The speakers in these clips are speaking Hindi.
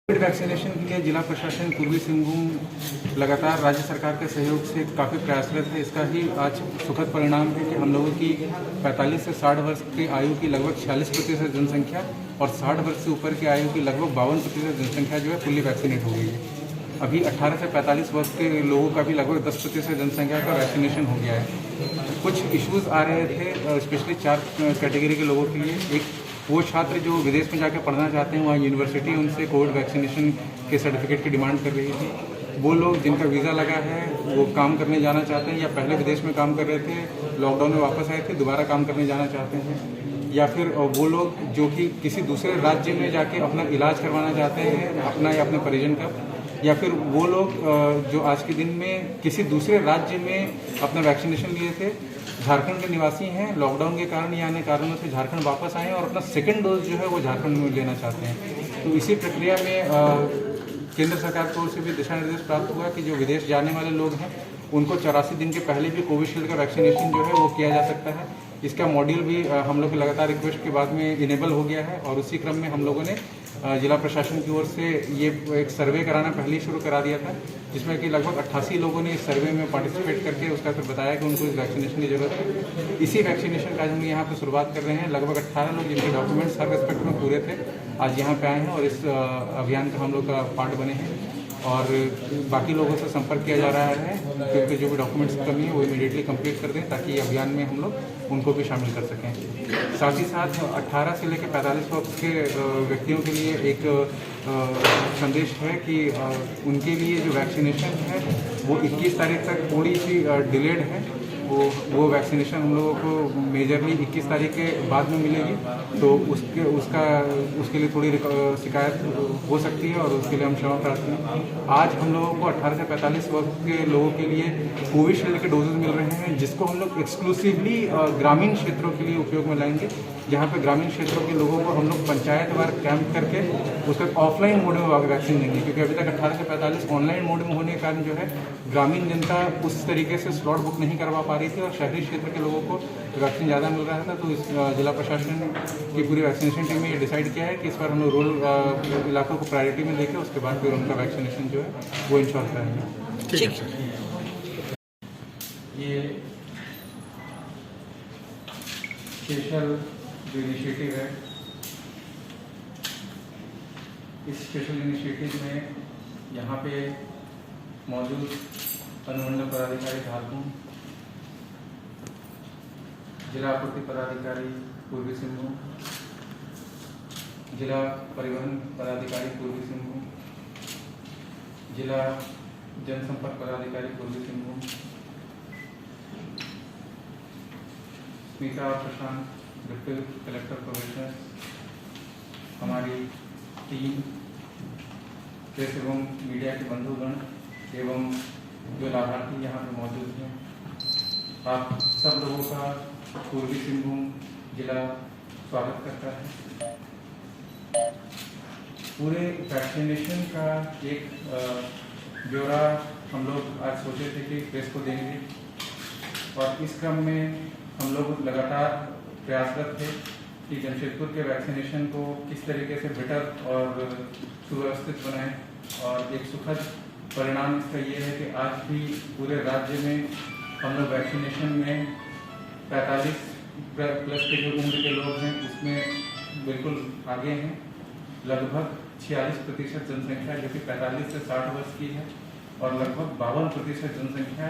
कोविड वैक्सीनेशन के लिए जिला प्रशासन पूर्वी सिंहभूम लगातार राज्य सरकार के सहयोग से काफ़ी प्रयासरत है। इसका ही आज सुखद परिणाम है कि हम लोगों की 45 से 60 वर्ष की आयु की लगभग 46% जनसंख्या और 60 वर्ष से ऊपर की आयु की लगभग 52% जनसंख्या जो है फुल्ली वैक्सीनेट हो गई है। अभी 18 से 45 वर्ष के लोगों का भी लगभग 10% जनसंख्या का वैक्सीनेशन हो गया है। कुछ इश्यूज़ आ रहे थे स्पेशली 4 कैटेगरी के लोगों के लिए। एक वो छात्र जो विदेश में जाकर पढ़ना चाहते हैं, वहाँ यूनिवर्सिटी उनसे कोविड वैक्सीनेशन के सर्टिफिकेट की डिमांड कर रही थी। वो लोग जिनका वीज़ा लगा है वो काम करने जाना चाहते हैं या पहले विदेश में काम कर रहे थे, लॉकडाउन में वापस आए थे, दोबारा काम करने जाना चाहते हैं, या फिर वो लोग जो कि किसी दूसरे राज्य में जाके अपना इलाज करवाना चाहते हैं अपना या अपने परिजन का, या फिर वो लोग जो आज के दिन में किसी दूसरे राज्य में अपना वैक्सीनेशन लिए थे, झारखंड के निवासी हैं, लॉकडाउन के कारण या अन्य कारणों से झारखंड वापस आए हैं और अपना सेकंड डोज जो है वो झारखंड में लेना चाहते हैं। तो इसी प्रक्रिया में केंद्र सरकार की ओर से भी दिशा निर्देश प्राप्त हुआ कि जो विदेश जाने वाले लोग हैं उनको 84 दिन के पहले भी कोविशील्ड का वैक्सीनेशन जो है वो किया जा सकता है। इसका मॉड्यूल भी हम लोग के लगातार रिक्वेस्ट के बाद में इनेबल हो गया है और उसी क्रम में हम लोगों ने जिला प्रशासन की ओर से ये एक सर्वे कराना पहले ही शुरू करा दिया था, जिसमें कि लगभग 88 लोगों ने इस सर्वे में पार्टिसिपेट करके उसका फिर बताया कि उनको इस वैक्सीनेशन की जरूरत है। इसी वैक्सीनेशन का हम यहाँ पर शुरुआत कर रहे हैं। लगभग 18 लोग जिनके डॉक्यूमेंट्स हर एस्पेक्ट में पूरे थे आज यहाँ पे आए हैं और इस अभियान का हम लोग का पार्ट बने हैं और बाकी लोगों से संपर्क किया जा रहा है क्योंकि जो भी डॉक्यूमेंट्स की कमी है वो इमीडिएटली कंप्लीट कर दें ताकि अभियान में हम लोग उनको भी शामिल कर सकें। साथ ही साथ 18 से लेकर 45 वर्ष के व्यक्तियों के लिए एक संदेश है कि उनके लिए जो वैक्सीनेशन है वो 21 तारीख तक थोड़ी सी डिलेड है। वो वैक्सीनेशन हम लोगों को मेजरली 21 तारीख के बाद में मिलेगी, तो उसके लिए थोड़ी शिकायत हो सकती है और उसके लिए हम क्षमा प्रार्थी हैं। आज हम लोगों को 18 से 45 वर्ष के लोगों के लिए कोविशील्ड के डोजेज मिल रहे हैं, जिसको हम लोग एक्सक्लूसिवली ग्रामीण क्षेत्रों के लिए उपयोग में लाएंगे, जहाँ पे ग्रामीण क्षेत्रों के लोगों को हम लोग पंचायतवार कैंप करके उसका ऑफलाइन मोड में वैक्सीन देंगे, क्योंकि अभी तक 18 से 45 ऑनलाइन मोड में होने के कारण जो है ग्रामीण जनता उस तरीके से स्लॉट बुक नहीं करवा पा रही थी और शहरी क्षेत्र के लोगों को वैक्सीन ज़्यादा मिल रहा था। तो इस जिला प्रशासन की पूरी वैक्सीनेशन टीम ने ये डिसाइड किया है कि इस बार हम लोग रूरल इलाकों को प्रायोरिटी में लेकर उसके बाद फिर उनका वैक्सीनेशन जो है वो इंश्योर करेंगे। ठीक है। ये स्पेशल जो इनिशिएटिव है, इस स्पेशल इनिशिएटिव में यहाँ पे मौजूद अनुमंडल पदाधिकारी झारखंड, जिला आपूर्ति पदाधिकारी पूर्वी सिंहभूम, जिला परिवहन पदाधिकारी पूर्वी सिंहभूम, जिला जनसंपर्क पदाधिकारी पूर्वी सिंहभूम, स्मिता और प्रशांत डिप्टी कलेक्टर प्रोफेसर, हमारी टीम, प्रेस एवं मीडिया के बंधुगण एवं जो लाभार्थी यहाँ पर मौजूद हैं, आप सब लोगों का पूर्वी सिंहभूम जिला स्वागत करता है। पूरे वैक्सीनेशन का एक ब्यौरा हम लोग आज सोचे थे कि प्रेस को देंगे और इस क्रम में हम लोग लगातार प्रयासरत थे कि जमशेदपुर के वैक्सीनेशन को किस तरीके से बेटर और सुव्यवस्थित बनाएं और एक सुखद परिणाम इसका ये है कि आज भी पूरे राज्य में हम लोग वैक्सीनेशन में 45 प्लस के जो उम्र के लोग हैं उसमें बिल्कुल आगे हैं। लगभग 46% जनसंख्या जो कि 45 से 60 वर्ष की है और लगभग 52% जनसंख्या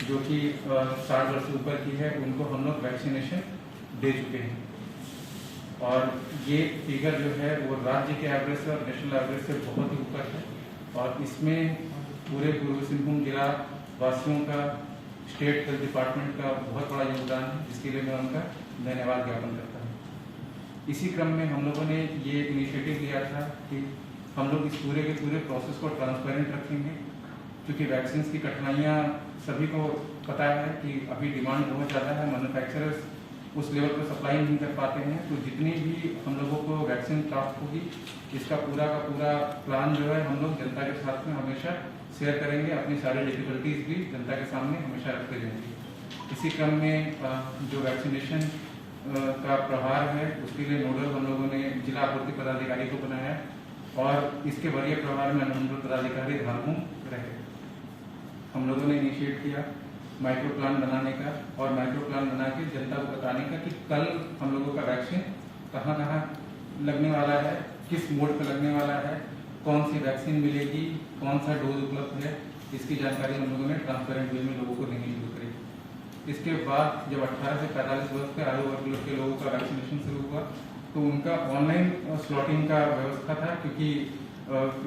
जो कि 60 वर्ष से ऊपर की है, उनको हम लोग वैक्सीनेशन दे चुके हैं। और ये फिगर जो है वो राज्य के एवरेज से और नेशनल एवरेज से बहुत ही ऊपर है और इसमें पूरे पूर्वी सिंहभूम जिला वासियों का, स्टेट हेल्थ डिपार्टमेंट का बहुत बड़ा योगदान है, जिसके लिए मैं उनका धन्यवाद ज्ञापन करता हूँ। इसी क्रम में हम लोगों ने ये इनिशिएटिव लिया था कि हम लोग इस पूरे के पूरे प्रोसेस को ट्रांसपेरेंट रखेंगे, क्योंकि वैक्सीन की कठिनाइयाँ सभी को पता है कि अभी डिमांड बहुत ज़्यादा है, मैन्युफैक्चरर्स उस लेवल पर सप्लाई नहीं कर पाते हैं। तो जितनी भी हम लोगों को वैक्सीन प्राप्त होगी इसका पूरा का पूरा प्लान जो है हम लोग जनता के साथ में हमेशा शेयर करेंगे, अपनी सारी डिफिकल्टीज भी जनता के सामने हमेशा रखते रहेंगे। इसी क्रम में जो वैक्सीनेशन का प्रभार है उसके लिए नोडल हम लोगों ने जिला आपूर्ति पदाधिकारी को बनाया और इसके वरीय प्रभार में अनुमंडल पदाधिकारी धारगुम रहे। हम लोगों ने इनिशिएट किया माइक्रो प्लान बनाने का और माइक्रो प्लान बना के जनता को बताने का कि कल हम लोगों का वैक्सीन कहाँ कहाँ लगने वाला है, किस मोड पर लगने वाला है, कौन सी वैक्सीन मिलेगी, कौन सा डोज उपलब्ध है, इसकी जानकारी हम लोगों ने ट्रांसपेरेंट वे में लोगों को देनी शुरू करी। इसके बाद जब 18 से 45 वर्ष के आयु वर्ग के लोगों का वैक्सीनेशन शुरू हुआ तो उनका ऑनलाइन स्लॉटिंग का व्यवस्था था, क्योंकि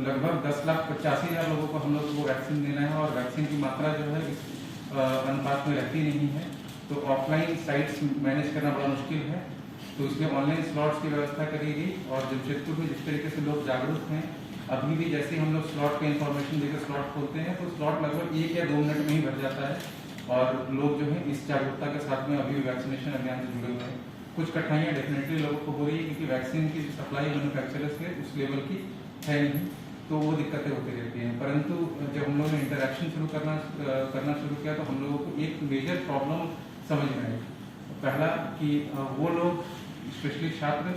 लगभग 10,85,000 लोगों को हम लोग को वैक्सीन देना है और वैक्सीन की मात्रा जो है इस अनुपात में रहती नहीं है, तो ऑफलाइन साइट्स मैनेज करना बड़ा मुश्किल है। तो इसमें ऑनलाइन स्लॉट्स की व्यवस्था करी गई और जमशेदपुर में जिस तरीके से लोग जागरूक हैं, अभी भी जैसे ही हम लोग स्लॉट का इंफॉर्मेशन देकर स्लॉट खोलते हैं तो स्लॉट लगभग 1 या 2 मिनट में ही भर जाता है और लोग जो है इस जागरूकता के साथ में अभी भी वैक्सीनेशन अभियान से जुड़े हुए हैं। कुछ कठिनाइयाँ डेफिनेटली लोगों को हो रही है क्योंकि वैक्सीन की सप्लाई मैन्युफैक्चरर से उस लेवल की है नहीं, तो वो दिक्कतें होती रहती हैं। परंतु जब हम लोगों ने इंटरेक्शन शुरू करना शुरू किया तो हम लोगों को एक मेजर प्रॉब्लम समझ में आई। पहला कि वो लोग स्पेशली छात्र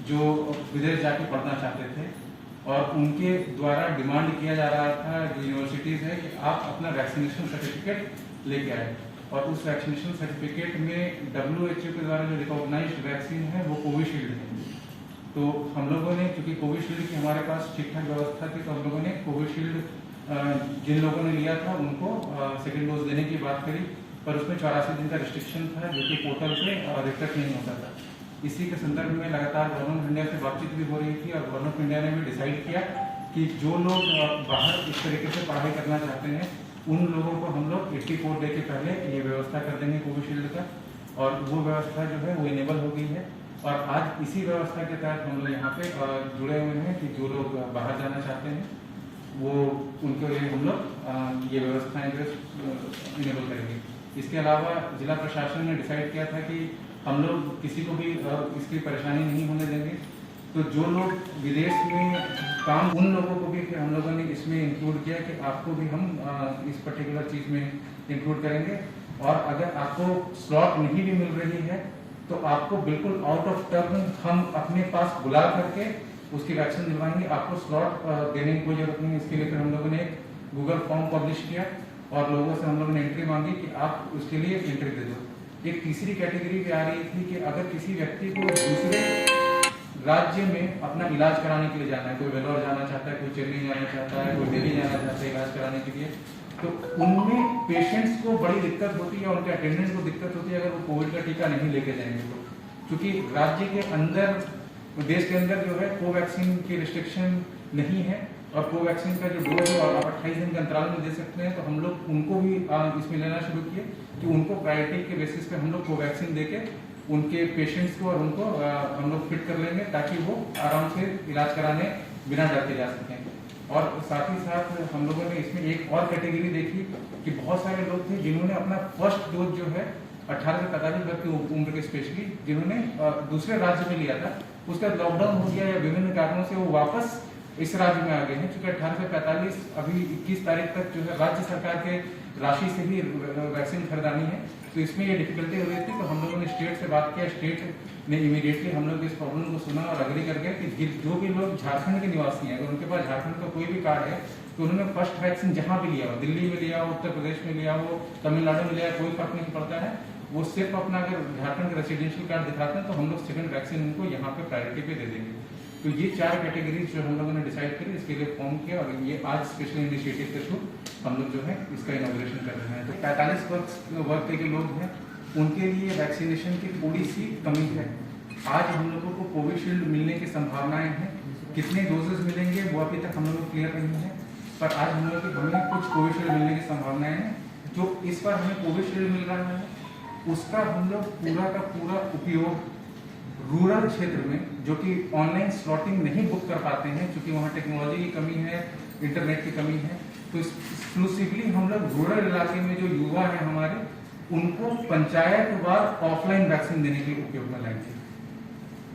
जो विदेश जाके पढ़ना चाहते थे और उनके द्वारा डिमांड किया जा रहा था जो यूनिवर्सिटीज़ है कि आप अपना वैक्सीनेशन सर्टिफिकेट लेके आए, और उस वैक्सीनेशन सर्टिफिकेट में WHO के द्वारा जो रिकॉग्नाइज्ड वैक्सीन है वो कोविशील्ड है। तो हम लोगों ने, क्योंकि कोविशील्ड की हमारे पास ठीक ठाक व्यवस्था थी, तो हम लोगों ने कोविशील्ड जिन लोगों ने लिया था उनको सेकेंड डोज देने की बात करी, पर उसमें 84 दिन का रिस्ट्रिक्शन था जो कि पोर्टल पे रिफ्लेक्ट नहीं होता था। इसी के संदर्भ में लगातार गवर्नमेंट ऑफ इंडिया से बातचीत भी हो रही थी और गवर्नमेंट ऑफ इंडिया ने भी डिसाइड किया कि जो लोग बाहर इस तरीके से पढ़ाई करना चाहते हैं उन लोगों को हम लोग 84 डे के पहले ये व्यवस्था कर देंगे कोविशील्ड का, और वो व्यवस्था जो है वो इनेबल हो गई है। और आज इसी व्यवस्था के तहत हम लोग यहाँ पे जुड़े हुए हैं कि जो लोग बाहर जाना चाहते हैं वो उनके लिए हम लोग ये व्यवस्थाएं जो इनेबल करेंगे। इसके अलावा जिला प्रशासन ने डिसाइड किया था कि हम लोग किसी को भी इसकी परेशानी नहीं होने देंगे, तो जो लोग विदेश में काम, उन लोगों को भी हम लोगों ने इसमें इंक्लूड किया कि आपको भी हम इस पर्टिकुलर चीज़ में इंक्लूड करेंगे। और अगर आपको स्लॉट नहीं भी मिल रही है तो आपको बिल्कुल आउट ऑफ टर्न हम अपने पास बुला करके उसकी वैक्सीन दिलवाएंगे, आपको स्लॉट देने की कोई जरूरत नहीं है। इसके लिए फिर हम लोगों ने एक गूगल फॉर्म पब्लिश किया और लोगों से हम लोगों ने एंट्री मांगी कि आप उसके लिए एंट्री दे दो। एक तीसरी कैटेगरी भी आ रही थी कि अगर किसी व्यक्ति को दूसरे राज्य में अपना इलाज कराने के लिए जाना है, कोई वेलोर जाना चाहता है, कोई चेन्नई जाना चाहता है, कोई दिल्ली जाना चाहता है इलाज कराने के लिए, तो उनमें पेशेंट्स को बड़ी दिक्कत होती है, उनके अटेंडेंट को दिक्कत होती है अगर वो कोविड का टीका नहीं लेके जाएंगे तो, क्योंकि राज्य के अंदर, देश के अंदर जो है कोवैक्सीन की रिस्ट्रिक्शन नहीं है और कोवैक्सीन का जो डोज है आप 28 दिन के अंतराल में दे सकते हैं। तो हम लोग उनको भी इसमें लेना शुरू किए कि उनको प्रायोरिटी के बेसिस पे हम लोग कोवैक्सीन देके उनके पेशेंट्स को और उनको हम लोग फिट कर लेंगे ताकि वो आराम से इलाज कराने बिना डर के जा सकें। और साथ ही साथ हम लोगों ने इसमें एक और कैटेगरी देखी कि बहुत सारे लोग थे जिन्होंने अपना फर्स्ट डोज जो है 18 से 45 वर्ष की उम्र के स्पेशली जिन्होंने दूसरे राज्य में लिया था, उसका लॉकडाउन हो गया या विभिन्न कारणों से वो वापस इस राज्य में आ गए हैं। चूंकि 18 से 45 अभी 21 तारीख तक जो है राज्य सरकार के राशि से ही वैक्सीन खरीदानी है, तो इसमें ये डिफिकल्टी हो रही थी। तो हम लोगों ने स्टेट से बात किया, स्टेट ने इमीडिएटली हम लोग इस प्रॉब्लम को सुना और अग्री कर गया कि जो भी लोग झारखंड के निवासी हैं, अगर उनके पास झारखंड का कोई भी कार्ड है तो उन्होंने फर्स्ट वैक्सीन जहाँ भी लिया हो, दिल्ली में लिया हो, उत्तर प्रदेश में लिया हो, तमिलनाडु में लिया, कोई फर्क नहीं पड़ता है, वो सिर्फ अपना अगर झारखंड का रेसिडेंशियल कार्ड दिखाते हैं तो हम लोग सेकंड वैक्सीन उनको यहाँ पे प्रायोरिटी पे दे देंगे। तो ये 4 कैटेगरीज जो हम लोगों ने डिसाइड करी, इसके लिए फॉर्म किया और ये आज स्पेशल इनिशिएटिव के थ्रू हम लोग जो है इसका इनॉग्रेशन कर रहे हैं। तो 45 वर्ष के लोग हैं उनके लिए वैक्सीनेशन की थोड़ी सी कमी है। आज हम लोगों को कोविशील्ड मिलने की संभावनाएं हैं, कितने डोजेज मिलेंगे वो अभी तक हम लोग को क्लियर नहीं है, पर आज हम लोग हमें कुछ कोविशील्ड मिलने की संभावनाएं हैं। जो इस बार हमें कोविशील्ड मिल रहा है उसका हम लोग पूरा का पूरा उपयोग रूरल क्षेत्र में, जो कि ऑनलाइन स्लॉटिंग नहीं बुक कर पाते हैं क्योंकि वहाँ टेक्नोलॉजी की कमी है, इंटरनेट की कमी है, तो एक्सक्लूसिवली हम लोग रूरल इलाके में जो युवा है हमारे उनको पंचायतवार ऑफलाइन वैक्सीन देने के उपयोग में लाएंगे।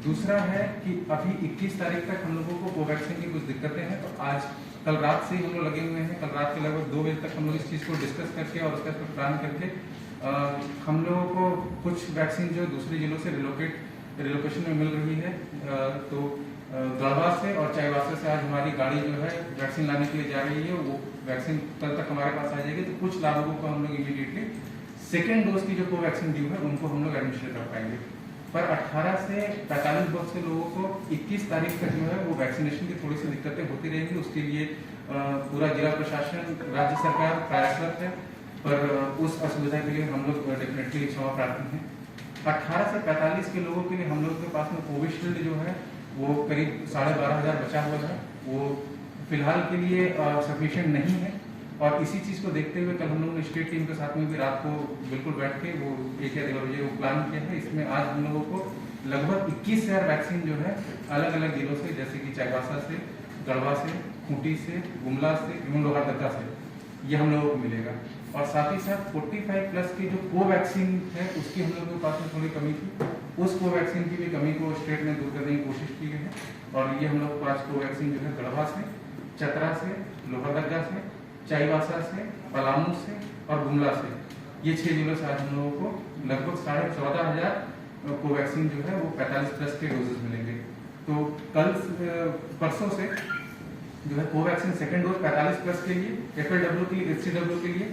दूसरा है कि अभी 21 तारीख तक हम लोगों को कोवैक्सीन की कुछ दिक्कतें हैं, तो आज कल रात से ही हम लोग लगे हुए हैं। कल रात के लगभग 2 बजे तक हम लोग इस चीज़ को डिस्कस करके और उसका प्लान करके हम लोगों को कुछ वैक्सीन जो दूसरे जिलों से रिलोकेशन में मिल रही है, तो गढ़वा से और चाईबासा से आज हमारी गाड़ी जो है वैक्सीन लाने के लिए जा रही है। वो वैक्सीन कल तक हमारे पास आ जाएगी, तो कुछ लाभुकों को हम लोग इमीडिएटली सेकेंड डोज की जो कोवैक्सीन ड्यू है उनको हम लोग एडमिशन कर पाएंगे। पर 18 से 45 वर्ष के लोगों को 21 तारीख तक जो है वो वैक्सीनेशन की थोड़ी सी दिक्कतें होती रहेंगी। उसके लिए पूरा जिला प्रशासन, राज्य सरकार प्रयासरत है, पर उस असुविधा के लिए हम लोग डेफिनेटली क्षमा प्रार्थी हैं। 18 से 45 के लोगों के लिए हम लोग के पास में कोविशील्ड जो है वो करीब 12,500 बचा हुआ है। वो फिलहाल के लिए सफिशिएंट नहीं है, और इसी चीज़ को देखते हुए कल हम लोगों ने स्टेट टीम के साथ में भी रात को बिल्कुल बैठ के वो 1 बजे वो प्लान किया है। इसमें आज हम लोगों को लगभग 21,000 वैक्सीन जो है अलग अलग जिलों से, जैसे कि चाईबासा से, गढ़वा से, खूंटी से, गुमला से, एवं लोहारदगा से, ये हम लोगों को मिलेगा। और साथ ही साथ 45 प्लस की जो कोवैक्सीन है उसकी हम लोगों के पास में थोड़ी कमी थी। उस कोवैक्सीन की भी कमी को स्टेट में दूर करने की कोशिश की गई है, और ये हम लोग 5 कोवैक्सीन जो है गढ़वा से, चतरा से, लोहारदगा से, चाईबासा से, पलामू से और गुमला से, ये 6 जिलों से आज हम लोगों को लगभग 14,500 कोवैक्सीन जो है वो 45 प्लस के डोजेस मिलेंगे। तो कल परसों से जो है कोवैक्सीन सेकेंड डोज 45 प्लस के लिए, FLW के लिए, HCW के लिए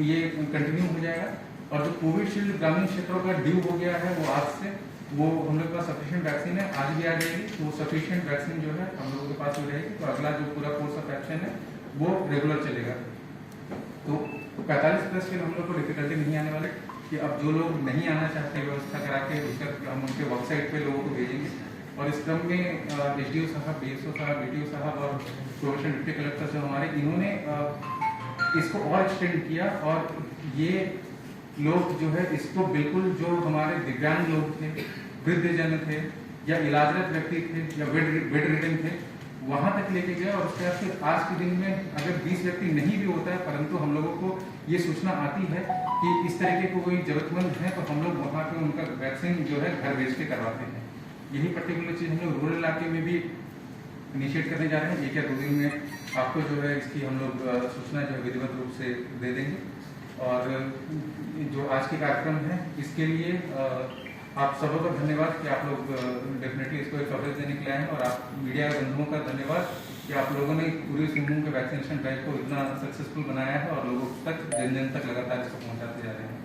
ये कंटिन्यू हो जाएगा। और जो कोविशील्ड ग्रामीण क्षेत्रों का ड्यू हो गया है वो आज से, वो हम लोग के पास सफिशिएंट वैक्सीन है, आज भी आ जाएगी। तो वो सफिशिएंट वैक्सीन जो है हम लोगों के पास हो जाएगी। तो अगला जो पूरा कोर्स ऑफ एक्शन है वो रेगुलर चलेगा। तो 45 प्लस के हम लोग को डिफिकल्टी नहीं आने वाले कि अब जो लोग नहीं आना चाहते व्यवस्था करा के उसका हम उनके वेबसाइट पे लोगों को भेजेंगे। और इस क्रम में SDO साहब, BSO साहब, BDO साहब और प्रोफेशनल डिप्टी कलेक्टर जो हमारे, इन्होंने इसको और एक्सटेंड किया। और ये लोग जो है इसको बिल्कुल, जो हमारे दिव्यांग लोग थे, वृद्धजन थे, या इलाजरत व्यक्ति थे, या बेड रिडन थे, वहां तक लेके गया। और उसके बाद फिर आज के दिन में अगर 20 व्यक्ति नहीं भी होता है, परंतु हम लोगों को ये सूचना आती है कि इस तरीके को कोई जरूरतमंद है, तो हम लोग वहाँ पे उनका वैक्सीन जो है घर भेज के करवाते हैं। यही पर्टिकुलर चीज़ हम लोग रूरल इलाके में भी इनिशिएट करने जा रहे हैं। 1 या 2 दिन में आपको जो है इसकी हम लोग सूचना जो है विधिवत रूप से दे देंगे। और जो आज के कार्यक्रम है इसके लिए आप सबों का धन्यवाद कि आप लोग डेफिनेटली इसको एक कवरेज देने के लिए आए हैं। और आप मीडिया बंधुओं का धन्यवाद कि आप लोगों ने पूर्वी सिंहभूम के वैक्सीनेशन ड्राइव को इतना सक्सेसफुल बनाया है और लोगों तक, जन जन तक लगातार इसको पहुंचाते जा रहे हैं।